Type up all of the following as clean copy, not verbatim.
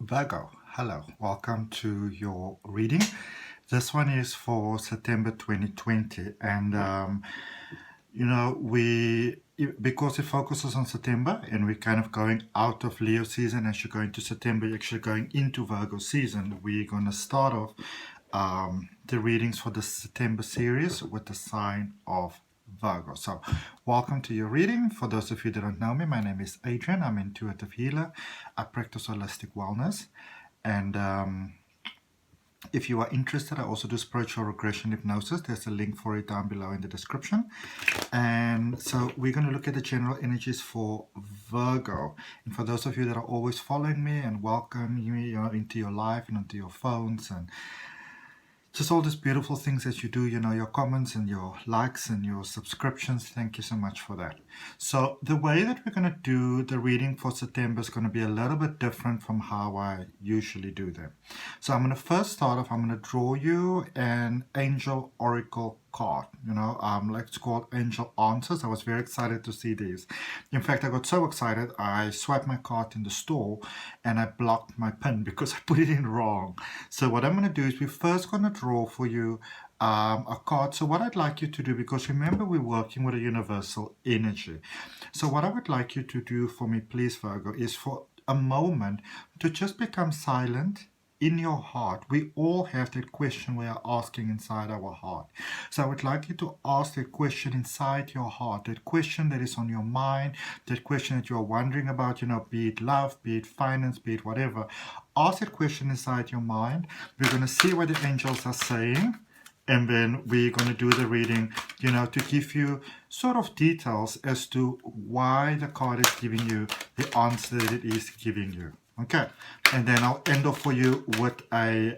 Virgo, hello, welcome to your reading. This one is for September 2020, and because it focuses on September and we're kind of going out of Leo season. As you go into September, you're actually going into Virgo season. We're going to start off the readings for the September series with the sign of Virgo. So welcome to your reading. For those of you that don't know me, my name is Adrian. I'm an intuitive healer. I practice holistic wellness, and if you are interested, I also do spiritual regression hypnosis. There's a link for it down below in the description. And so we're going to look at the general energies for Virgo. And for those of you that are always following me and welcoming me into your life and onto your phones and just all these beautiful things that you do, your comments and your likes and your subscriptions. Thank you so much for that. So the way that we're going to do the reading for September is going to be a little bit different from how I usually do them. So I'm going to first start off, I'm going to draw you an angel oracle card, like it's called Angel Answers. I was very excited to see these. In fact, I got so excited, I swiped my card in the store and I blocked my pin because I put it in wrong. So what I'm going to do is we're first going to draw for you a card. So what I'd like you to do, because remember we're working with a universal energy. So what I would like you to do for me, please, Virgo, is for a moment to just become silent in your heart. We all have that question we are asking inside our heart. So I would like you to ask that question inside your heart, that question that is on your mind, that question that you are wondering about, be it love, be it finance, be it whatever. Ask that question inside your mind. We're going to see what the angels are saying. And then we're going to do the reading, to give you sort of details as to why the card is giving you the answer that it is giving you. Okay, and then I'll end off for you with a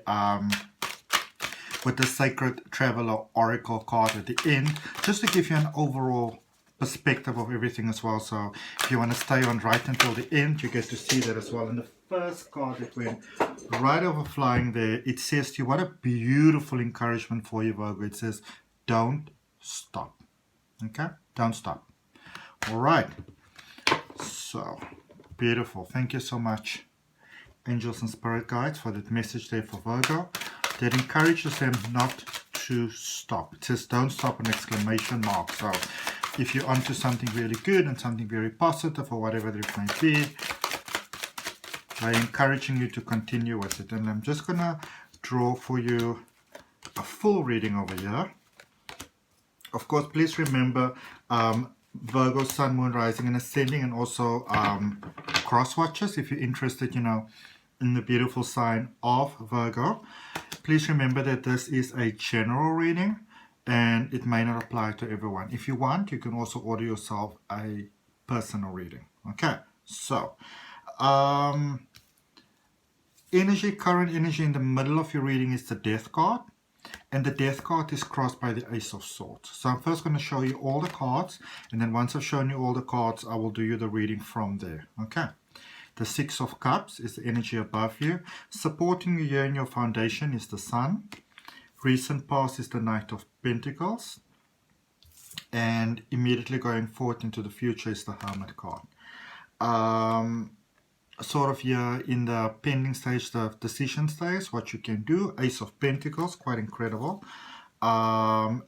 Sacred Traveler Oracle card at the end, just to give you an overall perspective of everything as well. So if you want to stay on right until the end, you get to see that as well. And the first card that went right over flying there, it says to you, what a beautiful encouragement for you, Virgo. It says, don't stop. Okay, don't stop. All right, so beautiful. Thank you so much, angels and spirit guides, for that message there for Virgo that encourages them not to stop. It says don't stop, an exclamation mark. So if you're onto something really good and something very positive or whatever it may be, I'm encouraging you to continue with it. And I'm just gonna draw for you a full reading over here. Of course, please remember Virgo, Sun, Moon, Rising and Ascending, and also cross watches if you're interested, in the beautiful sign of Virgo. Please remember that this is a general reading and it may not apply to everyone. If you want, you can also order yourself a personal reading. Okay, so current energy in the middle of your reading is the Death card. And the Death card is crossed by the Ace of Swords. So I'm first going to show you all the cards. And then once I've shown you all the cards, I will do you the reading from there. Okay. The Six of Cups is the energy above you. Supporting you here in your foundation is the Sun. Recent past is the Knight of Pentacles. And immediately going forward into the future is the Hermit card. Sort of here in the pending stage, the decision stage, what you can do. Ace of Pentacles, quite incredible.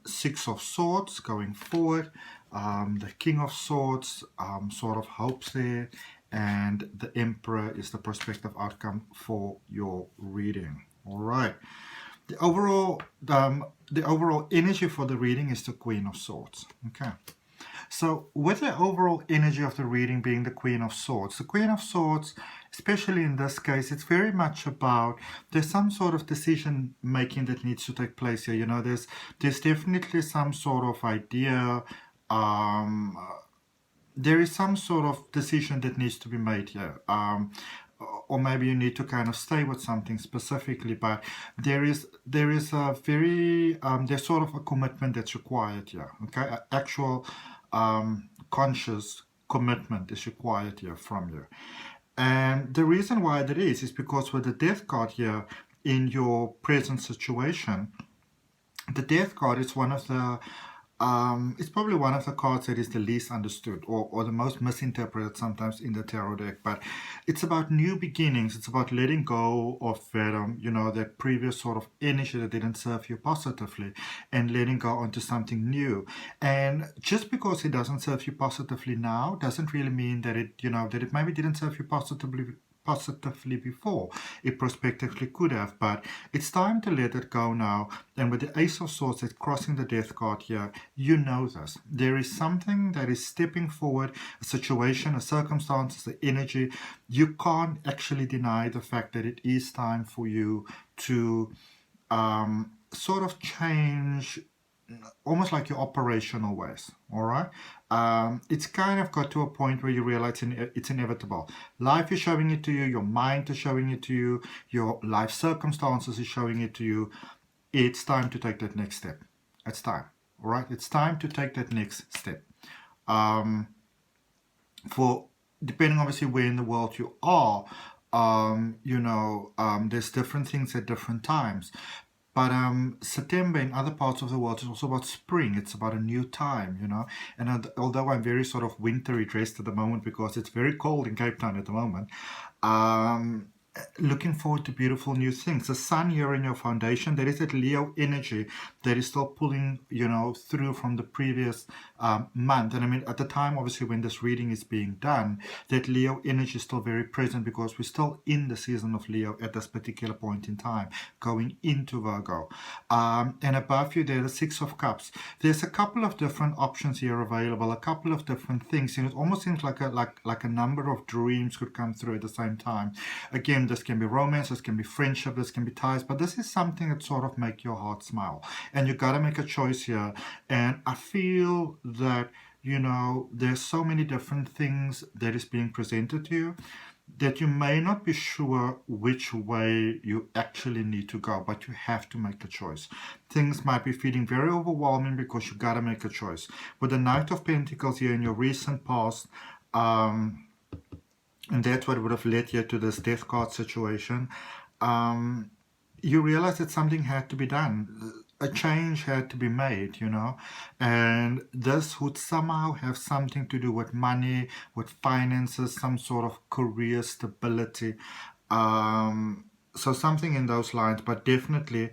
Six of Swords going forward. The King of Swords, sort of hopes there. And the Emperor is the prospective outcome for your reading. All right. The overall energy for the reading is the Queen of Swords. Okay. So with the overall energy of the reading being the Queen of Swords, especially in this case, it's very much about there's some sort of decision making that needs to take place here. There's definitely some sort of idea. There is some sort of decision that needs to be made here. Or maybe you need to kind of stay with something specifically, but there's sort of a commitment that's required here. Okay, actual conscious commitment is required here from you. And the reason why that is because with the Death card here in your present situation, the Death card is one of the It's probably one of the cards that is the least understood or the most misinterpreted sometimes in the tarot deck. But it's about new beginnings. It's about letting go of that, that previous sort of energy that didn't serve you positively, and letting go onto something new. And just because it doesn't serve you positively now doesn't really mean that it maybe didn't serve you positively before. It prospectively could have, but it's time to let it go now. And with the Ace of Swords that's crossing the Death card here, you know this. There is something that is stepping forward, a situation, a circumstance, the energy. You can't actually deny the fact that it is time for you to sort of change almost like your operational ways. All right, it's kind of got to a point where you realize it's inevitable. Life is showing it to you, your mind is showing it to you, your life circumstances is showing it to you. It's time to take that next step. It's time. All right, it's time to take that next step. For depending obviously where in the world you are, there's different things at different times. But September in other parts of the world is also about spring. It's about a new time, And although I'm very sort of wintry dressed at the moment because it's very cold in Cape Town at the moment, looking forward to beautiful new things. The sun here in your foundation, there is that Leo energy that is still pulling, through from the previous month. And I mean, at the time, obviously, when this reading is being done, that Leo energy is still very present because we're still in the season of Leo at this particular point in time, going into Virgo. And above you, there, the Six of Cups. There's a couple of different options here available, a couple of different things. And it almost seems like a number of dreams could come through at the same time. Again, this can be romance, this can be friendship, this can be ties, but this is something that sort of make your heart smile. And you got to make a choice here. And I feel that, there's so many different things that is being presented to you that you may not be sure which way you actually need to go, but you have to make a choice. Things might be feeling very overwhelming because you got to make a choice. With the Knight of Pentacles here in your recent past, and that's what would have led you to this death card situation, you realize that something had to be done. A change had to be made, and this would somehow have something to do with money, with finances, some sort of career stability. So something in those lines, but definitely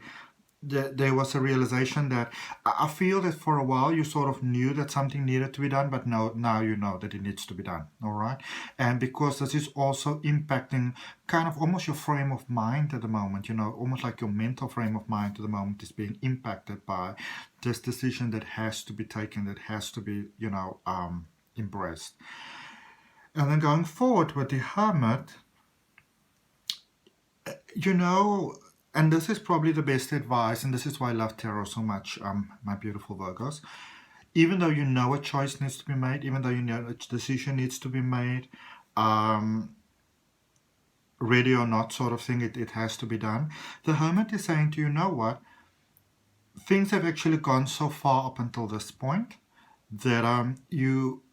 there was a realization that I feel that for a while you sort of knew that something needed to be done, but now you know that it needs to be done. All right, and because this is also impacting kind of almost your frame of mind at the moment, almost like your mental frame of mind at the moment is being impacted by this decision that has to be taken, that has to be embraced. And then going forward with the Hermit, and this is probably the best advice, and this is why I love tarot so much, my beautiful Virgos. Even though you know a choice needs to be made, even though you know a decision needs to be made, ready or not sort of thing, it has to be done. The Hermit is saying to you, know what? Things have actually gone so far up until this point that you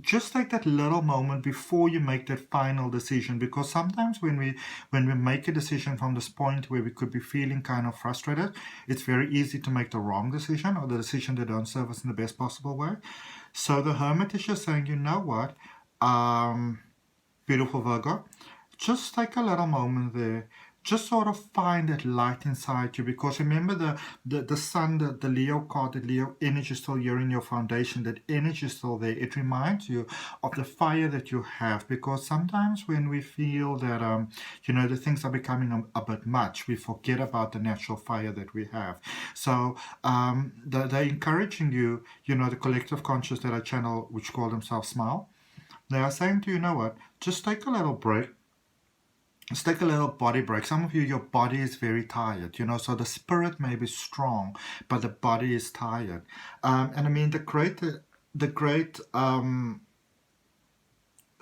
just take that little moment before you make that final decision, because sometimes when we make a decision from this point where we could be feeling kind of frustrated, it's very easy to make the wrong decision or the decision that don't serve us in the best possible way. So the Hermit is just saying, you know what, beautiful Virgo, just take a little moment there. Just sort of find that light inside you, because remember the sun, the Leo card, the Leo energy is still here in your foundation. That energy is still there. It reminds you of the fire that you have, because sometimes when we feel that the things are becoming a bit much, we forget about the natural fire that we have. So they're encouraging you, the collective conscious that I channel, which call themselves Smile. They are saying to you, know what, just take a little break. Let's take a little body break. Some of you, your body is very tired, so the spirit may be strong, but the body is tired. And I mean, the great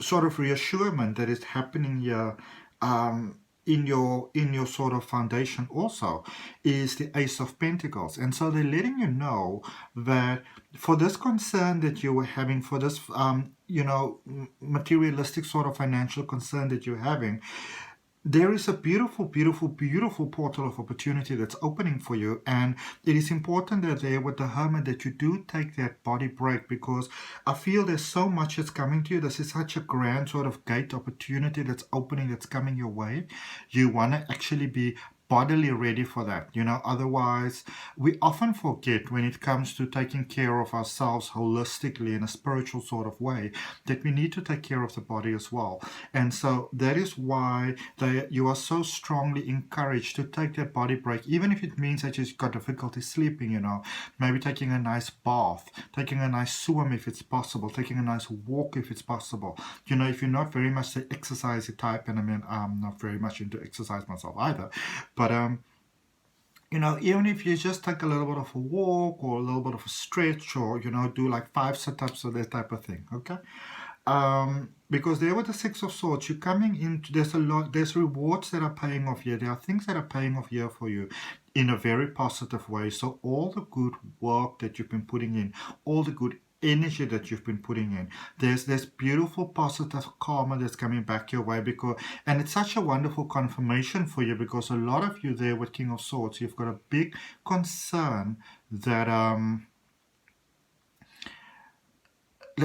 sort of reassurance that is happening here in your sort of foundation also is the Ace of Pentacles. And so they're letting you know that for this concern that you were having, for this materialistic sort of financial concern that you're having, there is a beautiful, beautiful, beautiful portal of opportunity that's opening for you. And it is important that there with the Hermit that you do take that body break, because I feel there's so much that's coming to you. This is such a grand sort of gate opportunity that's opening, that's coming your way. You want to actually be bodily ready for that, otherwise we often forget when it comes to taking care of ourselves holistically in a spiritual sort of way, that we need to take care of the body as well. And so that is why you are so strongly encouraged to take that body break, even if it means that you've got difficulty sleeping, maybe taking a nice bath, taking a nice swim if it's possible, taking a nice walk if it's possible. If you're not very much the exercise type, and I mean, I'm not very much into exercise myself either, but even if you just take a little bit of a walk or a little bit of a stretch, or do like 5 sit-ups or that type of thing, okay? Because there with the Six of Swords, you're coming into, there's rewards that are paying off here. There are things that are paying off here for you in a very positive way. So all the good work that you've been putting in, all the good energy that you've been putting in, there's this beautiful positive karma that's coming back your way, and it's such a wonderful confirmation for you, because a lot of you there with King of Swords, you've got a big concern that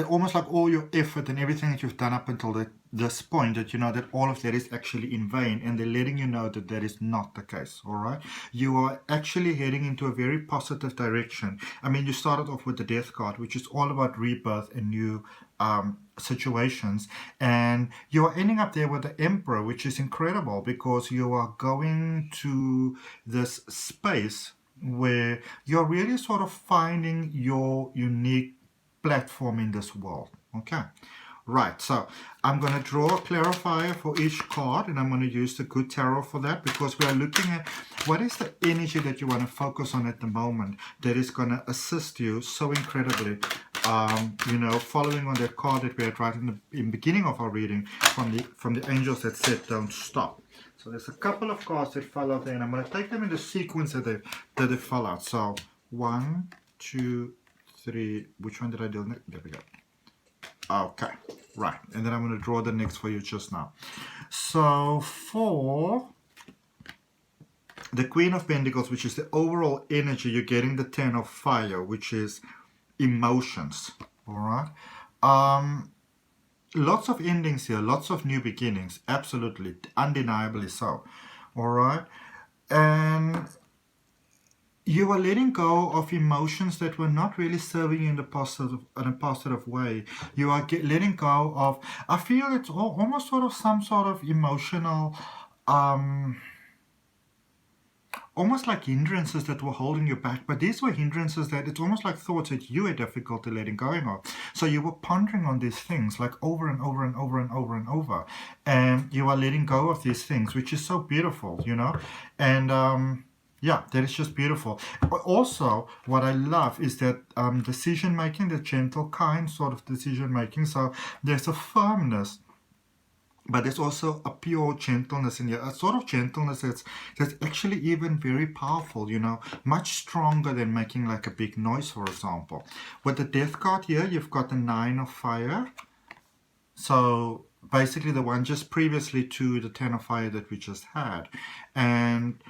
almost like all your effort and everything that you've done up until this point, that that all of that is actually in vain, and they're letting you know that that is not the case. All right, you are actually heading into a very positive direction. I mean, you started off with the Death card, which is all about rebirth and new situations, and you are ending up there with the Emperor, which is incredible, because you are going to this space where you're really sort of finding your unique platform in this world. Okay, right, so I'm going to draw a clarifier for each card, and I'm going to use the Good Tarot for that, because we are looking at what is the energy that you want to focus on at the moment that is going to assist you so incredibly, following on that card that we had right in the beginning of our reading from the angels that said don't stop. So there's a couple of cards that fell out there, and I'm going to take them in the sequence that they fell out. So 1, 2, 3, which one did I do next? There we go. Okay, right. And then I'm going to draw the next for you just now. So for the Queen of Pentacles, which is the overall energy, you're getting the 10 of Fire, which is emotions. All right. Lots of endings here, lots of new beginnings. Absolutely, undeniably so. All right. And you are letting go of emotions that were not really serving you in a positive way. You are letting go of, I feel it's almost sort of some sort of emotional, almost like hindrances that were holding you back. But these were hindrances that it's almost like thoughts that you had difficulty letting go of. So you were pondering on these things like over and over and over and over and over. And you are letting go of these things, which is so beautiful, And yeah, that is just beautiful. Also, what I love is that decision making, the gentle, kind sort of decision making. So there's a firmness, but there's also a pure gentleness in here, a sort of gentleness that's actually even very powerful, much stronger than making like a big noise, for example. With the Death card here, you've got the 9 of Fire. So basically the one just previously to the 10 of Fire that we just had. And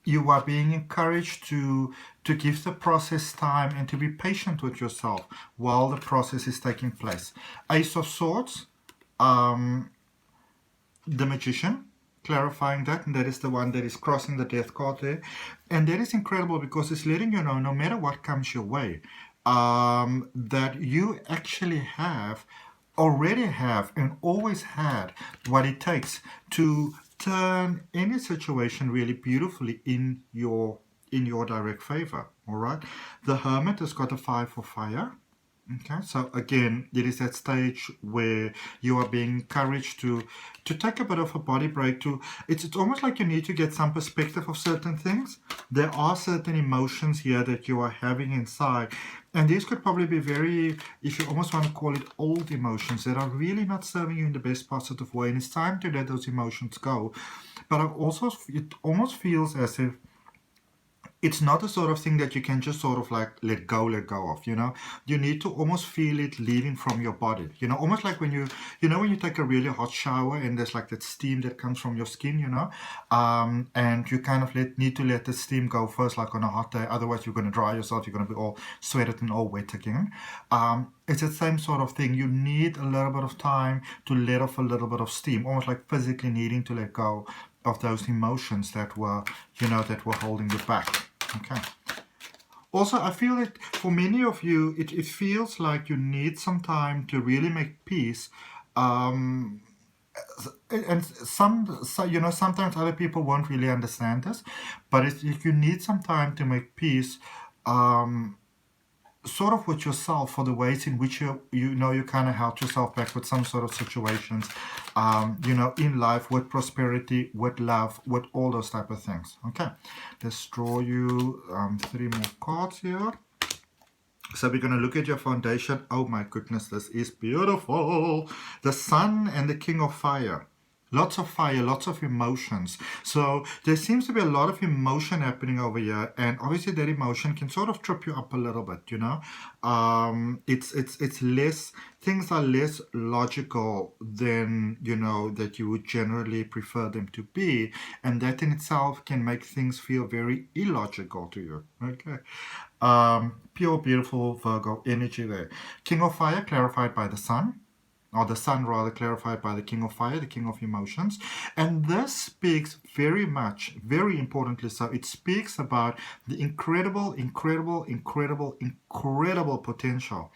you are being encouraged to give the process time and to be patient with yourself while the process is taking place. Ace of Swords, the Magician, clarifying that, and that is the one that is crossing the Death card there. And that is incredible, because it's letting you know, no matter what comes your way, that you actually already have and always had what it takes to turn any situation really beautifully in your direct favor. All right, the Hermit has got a 5 of Fire. Okay, so again, it is that stage where you are being encouraged to take a bit of a body break. It's almost like you need to get some perspective of certain things. There are certain emotions here that you are having inside, and these could probably be very, if you almost want to call it, old emotions that are really not serving you in the best positive way, and it's time to let those emotions go. But it almost feels as if it's not the sort of thing that you can just sort of like let go of, you know. You need to almost feel it leaving from your body, you know, almost like when when you take a really hot shower and there's like that steam that comes from your skin, you know, and you kind of need to let the steam go first, like on a hot day, otherwise you're going to dry yourself, you're going to be all sweated and all wet again. It's the same sort of thing. You need a little bit of time to let off a little bit of steam, almost like physically needing to let go of those emotions that were, that were holding you back. Okay. Also, I feel that for many of you, it feels like you need some time to really make peace. And sometimes other people won't really understand this, but if you need some time to make peace, sort of with yourself, for the ways in which you kind of held yourself back with some sort of situations, in life, with prosperity, with love, with all those type of things. Okay, let's draw you 3 more cards here. So we're going to look at your foundation. Oh my goodness, this is beautiful. The Sun and the King of Fire. Lots of fire, lots of emotions. So there seems to be a lot of emotion happening over here, and obviously that emotion can sort of trip you up a little bit, you know. It's less, things are less logical than, that you would generally prefer them to be, and that in itself can make things feel very illogical to you. Okay. Pure, beautiful Virgo energy there. King of Fire clarified by the Sun. Or the Sun rather, clarified by the King of Fire, the King of Emotions. And this speaks very much, very importantly so, it speaks about the incredible potential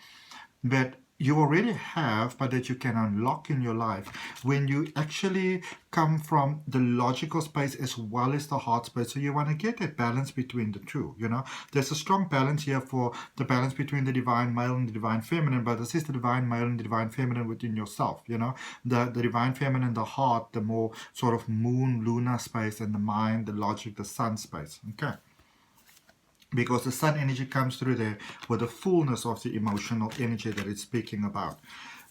that you already have, but that you can unlock in your life when you actually come from the logical space as well as the heart space. So you want to get that balance between the two, There's a strong balance here for the balance between the divine male and the divine feminine, but this is the divine male and the divine feminine within yourself, The divine feminine, the heart, the more sort of moon, lunar space, and the mind, the logic, the sun space, okay? Because the Sun energy comes through there with the fullness of the emotional energy that it's speaking about.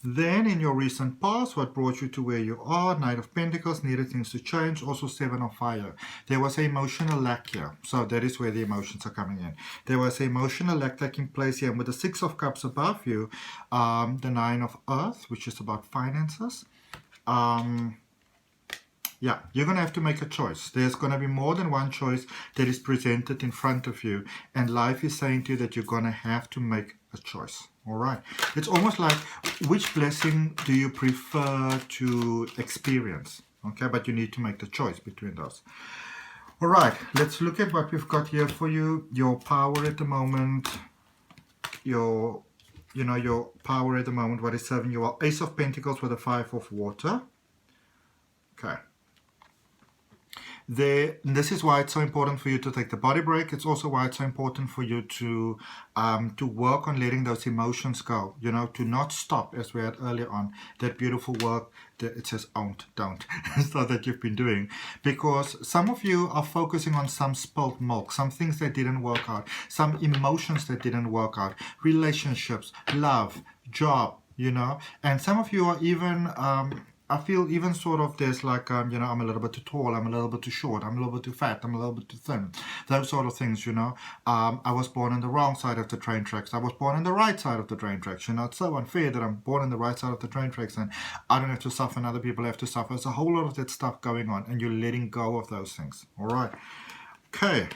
Then in your recent past, what brought you to where you are? Knight of Pentacles, needed things to change. Also 7 of Fire. There was an emotional lack here. So that is where the emotions are coming in. There was an emotional lack taking place here. And with the 6 of Cups above you, the 9 of Earth, which is about finances. Yeah, you're going to have to make a choice. There's going to be more than one choice that is presented in front of you. And life is saying to you that you're going to have to make a choice. All right. It's almost like, which blessing do you prefer to experience? Okay, but you need to make the choice between those. All right, let's look at what we've got here for you. Your power at the moment. Your power at the moment, what is serving you well. Ace of Pentacles with a 5 of Water. Okay. This is why it's so important for you to take the body break. It's also why it's so important for you to work on letting those emotions go, to not stop, as we had earlier on, that beautiful work that it says don't so that you've been doing, because some of you are focusing on some spilt milk, some things that didn't work out, some emotions that didn't work out, relationships, love, job, and some of you are even I feel even sort of there's like, I'm a little bit too tall, I'm a little bit too short, I'm a little bit too fat, I'm a little bit too thin. Those sort of things, I was born on the wrong side of the train tracks. I was born on the right side of the train tracks. It's so unfair that I'm born on the right side of the train tracks and I don't have to suffer and other people have to suffer. There's a whole lot of that stuff going on and you're letting go of those things. All right. Okay.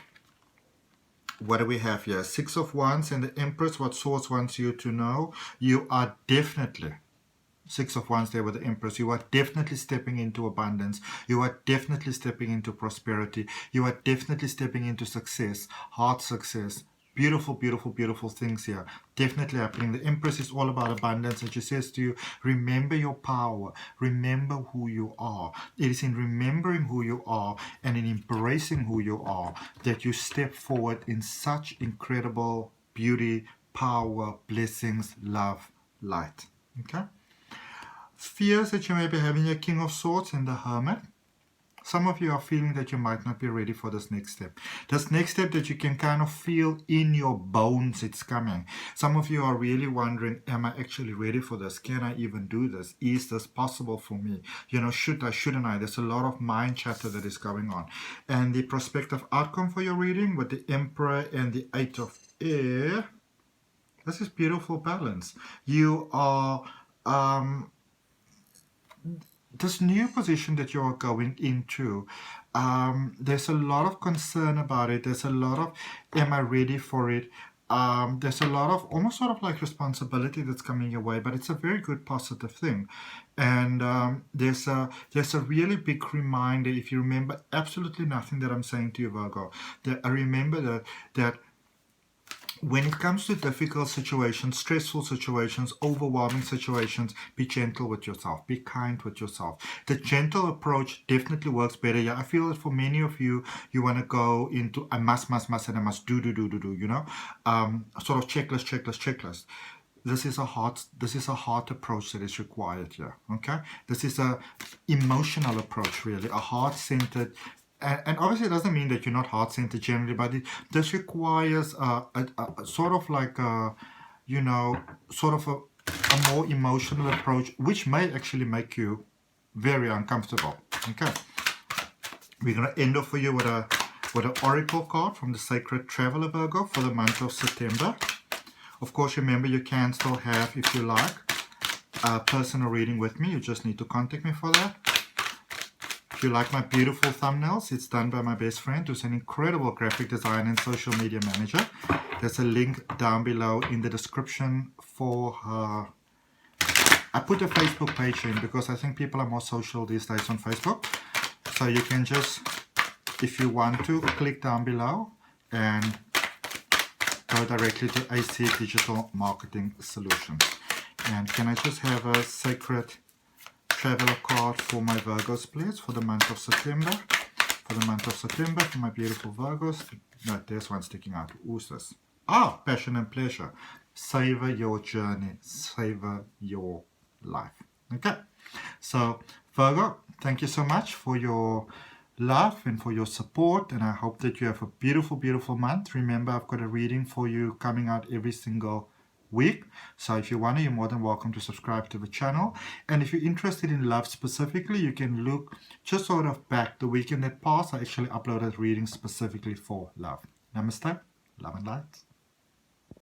What do we have here? 6 of Wands and the Empress. What Source wants you to know? You are definitely... 6 of Wands there with the Empress. You are definitely stepping into abundance. You are definitely stepping into prosperity. You are definitely stepping into success, heart success. Beautiful, beautiful, beautiful things here. Definitely happening. The Empress is all about abundance, and she says to you, remember your power. Remember who you are. It is in remembering who you are and in embracing who you are that you step forward in such incredible beauty, power, blessings, love, light. Okay? Fears that you may be having, a King of Swords and the Hermit. Some of you are feeling that you might not be ready for this next step. This next step that you can kind of feel in your bones it's coming. Some of you are really wondering, am I actually ready for this? Can I even do this? Is this possible for me? You know, should I, shouldn't I? There's a lot of mind chatter that is going on. And the prospective outcome for your reading with the Emperor and the Eight of Air, this is beautiful balance. You are... this new position that you're going into, there's a lot of concern about it. There's a lot of, am I ready for it? There's a lot of almost sort of like responsibility that's coming your way, but it's a very good positive thing. And there's a really big reminder, if you remember absolutely nothing that I'm saying to you, Virgo, that I remember that when it comes to difficult situations, stressful situations, overwhelming situations, be gentle with yourself. Be kind with yourself. The gentle approach definitely works better. Yeah, I feel that for many of you, you want to go into I must, and I must do, you know, sort of checklist. This is a heart approach that is required here. Okay, this is a emotional approach, really, a heart-centered. And obviously it doesn't mean that you're not heart-centered generally, but this requires a sort of like a, you know, sort of a more emotional approach, which may actually make you very uncomfortable. Okay, we're going to end off for you with an oracle card from the Sacred Traveler, Virgo, for the month of September. Of course, remember, you can still have, if you like, a personal reading with me. You just need to contact me for that. If you like my beautiful thumbnails, it's done by my best friend, who's an incredible graphic designer and social media manager. There's a link down below in the description for her. I put a Facebook page in because I think people are more social these days on Facebook. So you can just, if you want to, click down below and go directly to AC Digital Marketing Solutions. And can I just have a Sacred Traveler card for my Virgos, please, for the month of September. For the month of September, for my beautiful Virgos. No, there's one sticking out. Who's this? Ah, passion and pleasure. Savor your journey. Savor your life. Okay. So, Virgo, thank you so much for your love and for your support. And I hope that you have a beautiful, beautiful month. Remember, I've got a reading for you coming out every single week. So if you want to, you're more than welcome to subscribe to the channel. And if you're interested in love specifically, you can look just sort of back the weekend that passed. I actually uploaded readings specifically for love. Namaste, love and light.